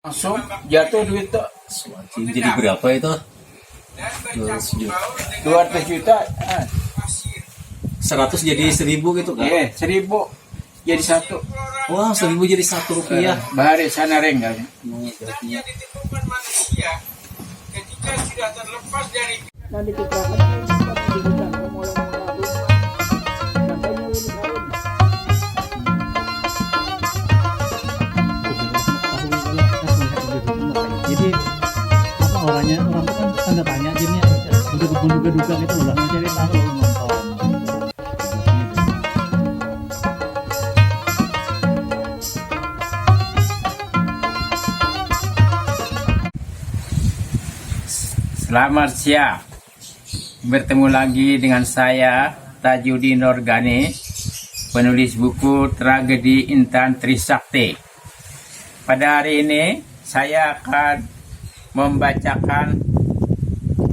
langsung jatuh duit tuh. Jadi berapa itu? 200 juta. 100 jadi 1000 gitu kan? Iya, 1000 jadi satu. Wah, 1000 jadi Rp1. Bahari sana reng kali. Yang ditemukan manusia ketika sudah terlepas dari Nanti kita jadi apa orang itu kan tanda tanya jadinya udah menduga-duga gitu loh cari tahu nonton. Selamat siang. Bertemu lagi dengan saya Tajudin Organi, penulis buku Tragedi Intan Trisakti. Pada hari ini saya akan membacakan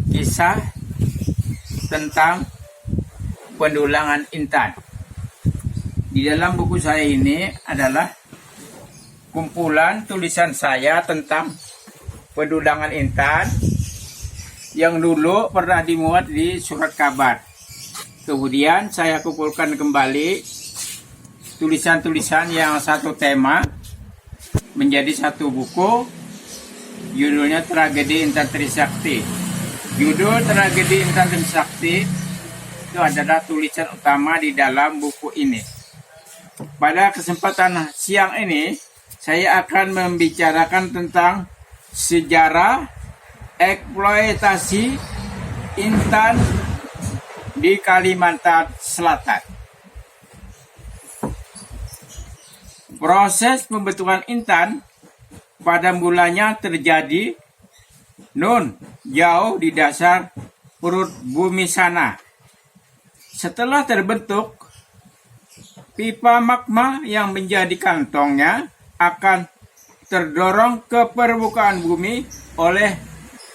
kisah tentang pendulangan Intan. Di dalam buku saya ini adalah kumpulan tulisan saya tentang pendulangan Intan yang dulu pernah dimuat di surat kabar. Kemudian saya kumpulkan kembali tulisan-tulisan yang satu tema menjadi satu buku, judulnya Tragedi Intan Trisakti. Judul Tragedi Intan Trisakti itu adalah tulisan utama di dalam buku ini. Pada kesempatan siang ini, saya akan membicarakan tentang sejarah eksploitasi Intan di Kalimantan Selatan. Proses pembentukan Intan pada mulanya terjadi jauh di dasar perut bumi sana. Setelah terbentuk, pipa magma yang menjadi kantongnya akan terdorong ke permukaan bumi oleh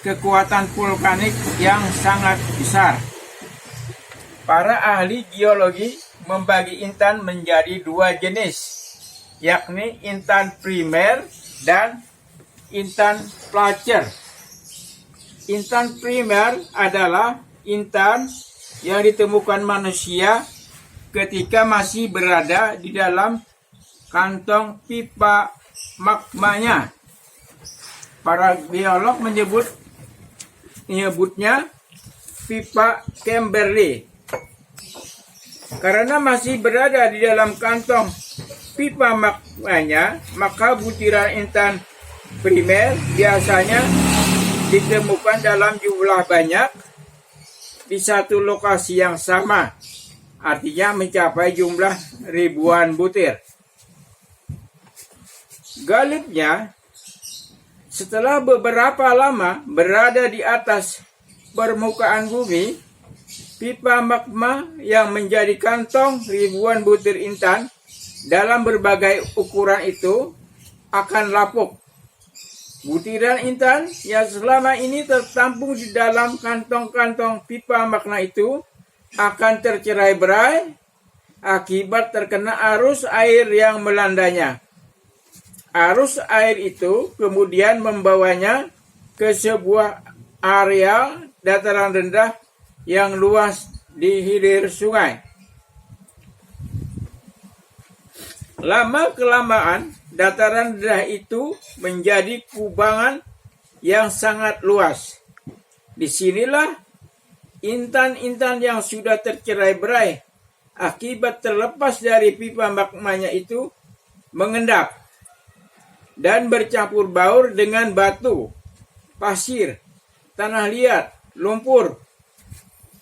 kekuatan vulkanik yang sangat besar. Para ahli geologi membagi Intan menjadi dua jenis, yakni Intan primer dan Intan placer. Intan primer adalah Intan yang ditemukan manusia ketika masih berada di dalam kantong pipa magmanya. Para geolog menyebutnya pipa Kimberley. Karena masih berada di dalam kantong pipa magmanya, maka butiran Intan primer biasanya ditemukan dalam jumlah banyak di satu lokasi yang sama, artinya mencapai jumlah ribuan butir. Galibnya, setelah beberapa lama berada di atas permukaan bumi, pipa magma yang menjadi kantong ribuan butir Intan dalam berbagai ukuran itu akan lapuk. Butiran Intan yang selama ini tertampung di dalam kantong-kantong pipa magma itu akan tercerai-berai akibat terkena arus air yang melandanya. Arus air itu kemudian membawanya ke sebuah area dataran rendah yang luas di hilir sungai. Lama-kelamaan, dataran rendah itu menjadi kubangan yang sangat luas. Disinilah Intan-Intan yang sudah tercerai-berai akibat terlepas dari pipa magmanya itu mengendap dan bercampur baur dengan batu, pasir, tanah liat, lumpur,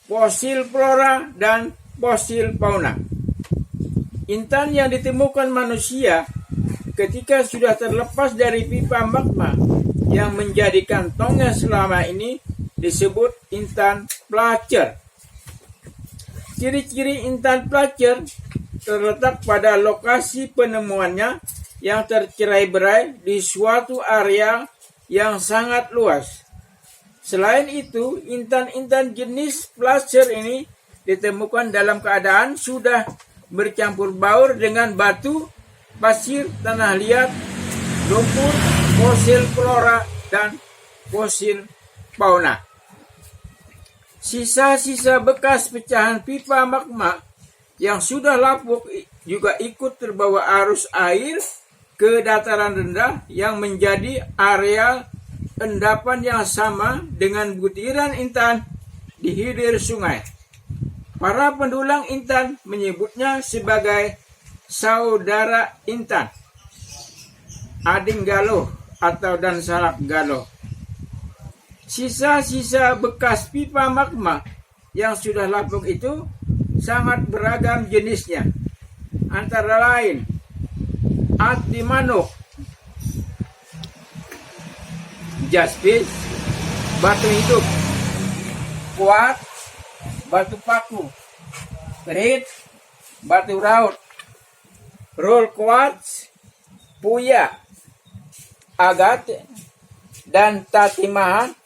fosil flora, dan fosil fauna. Intan yang ditemukan manusia ketika sudah terlepas dari pipa magma yang menjadi kantongnya selama ini disebut Intan placer. Ciri-ciri Intan placer terletak pada lokasi penemuannya yang tercerai-berai di suatu area yang sangat luas. Selain itu, Intan-Intan jenis placer ini ditemukan dalam keadaan sudah bercampur baur dengan batu, pasir, tanah liat, lumpur, fosil flora dan fosil fauna. Sisa-sisa bekas pecahan pipa magma yang sudah lapuk juga ikut terbawa arus air ke dataran rendah yang menjadi area endapan yang sama dengan butiran intan di hilir sungai. Para pendulang intan menyebutnya sebagai saudara intan, ading Galuh atau dan Salak Galuh. Sisa-sisa bekas pipa magma yang sudah lapuk itu sangat beragam jenisnya, antara lain ati manuk, jaspis, batu hidup, kuat, batu paku, perit, batu raut, roll quartz, puya, agate, dan tatimahan,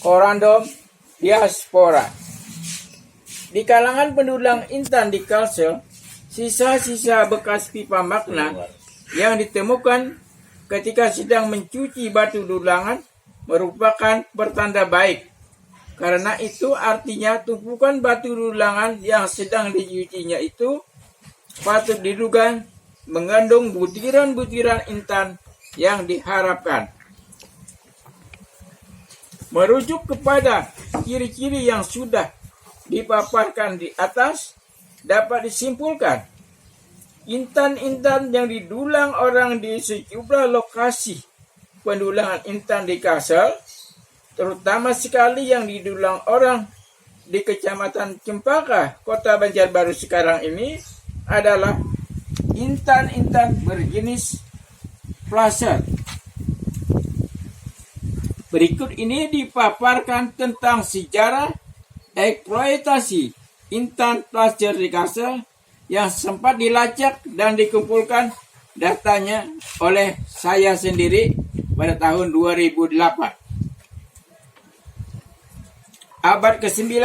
korandom, diaspora. Di kalangan pendulang intan di Kalsel, sisa-sisa bekas pipa magma yang ditemukan ketika sedang mencuci batu dulangan merupakan pertanda baik. Karena itu artinya tumpukan batu dulangan yang sedang dicucinya itu patut diduga mengandung butiran-butiran intan yang diharapkan. Merujuk kepada ciri-ciri yang sudah dipaparkan di atas, dapat disimpulkan intan-intan yang didulang orang di sejumlah lokasi pendulangan intan di Kalsel, terutama sekali yang didulang orang di Kecamatan Cempaka, Kota Banjarbaru sekarang ini adalah intan-intan berjenis flasher. Berikut ini dipaparkan tentang sejarah eksploitasi intan flasher di Kalsel yang sempat dilacak dan dikumpulkan datanya oleh saya sendiri pada tahun 2008. Abad ke-9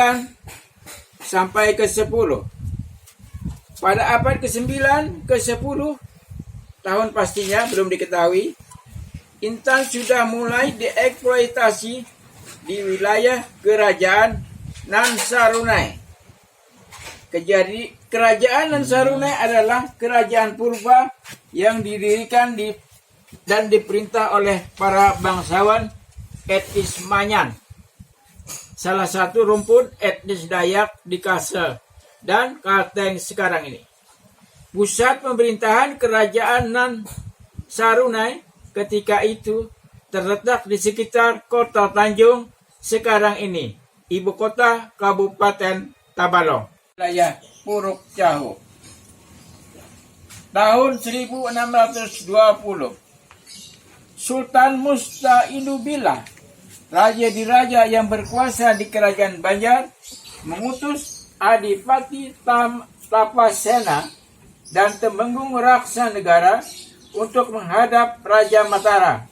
sampai ke-10. Pada abad ke-9 ke-10 tahun pastinya belum diketahui, intan sudah mulai dieksploitasi di wilayah kerajaan Nansarunai. Kerajaan Nansarunai adalah kerajaan purba yang didirikan dan diperintah oleh para bangsawan etnis Manyan, salah satu rumpun etnis Dayak di Kalsel dan Kalteng sekarang ini. Pusat pemerintahan kerajaan Nansarunai ketika itu terletak di sekitar Kota Tanjung sekarang ini, ibu kota Kabupaten Tabalong, wilayah Puruk Cahu. Tahun 1620, Sultan Mustainubillah, raja diraja yang berkuasa di kerajaan Banjar, mengutus Adipati Tapasena dan Temenggung Raksa Negara untuk menghadap Raja Mataram.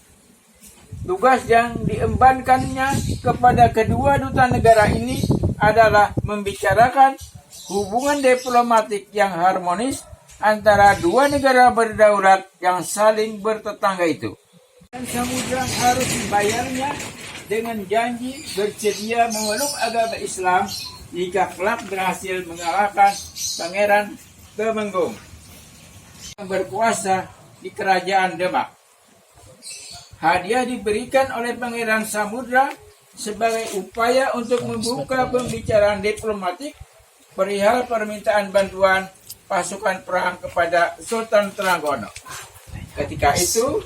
Tugas yang diembankannya kepada kedua duta negara ini adalah membicarakan hubungan diplomatik yang harmonis antara dua negara berdaulat yang saling bertetangga itu. Dan samudra harus membayarnya dengan janji bersedia memeluk agama Islam jika kelak berhasil mengalahkan Pangeran Temenggung yang berkuasa di kerajaan Demak. Hadiah diberikan oleh Pangeran Samudra sebagai upaya untuk membuka pembicaraan diplomatik perihal permintaan bantuan pasukan perang kepada Sultan Trenggono. Ketika itu,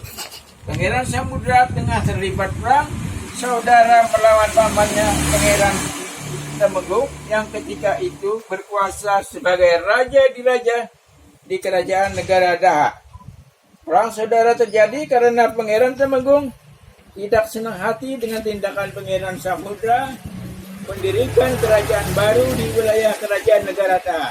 Pangeran Samudra tengah terlibat perang saudara melawan pamannya Pangeran Temenggung yang ketika itu berkuasa sebagai raja diraja di kerajaan negara Daha. Perang saudara terjadi karena Pangeran Temenggung tidak senang hati dengan tindakan Pangeran Samudra mendirikan kerajaan baru di wilayah kerajaan negara Daha.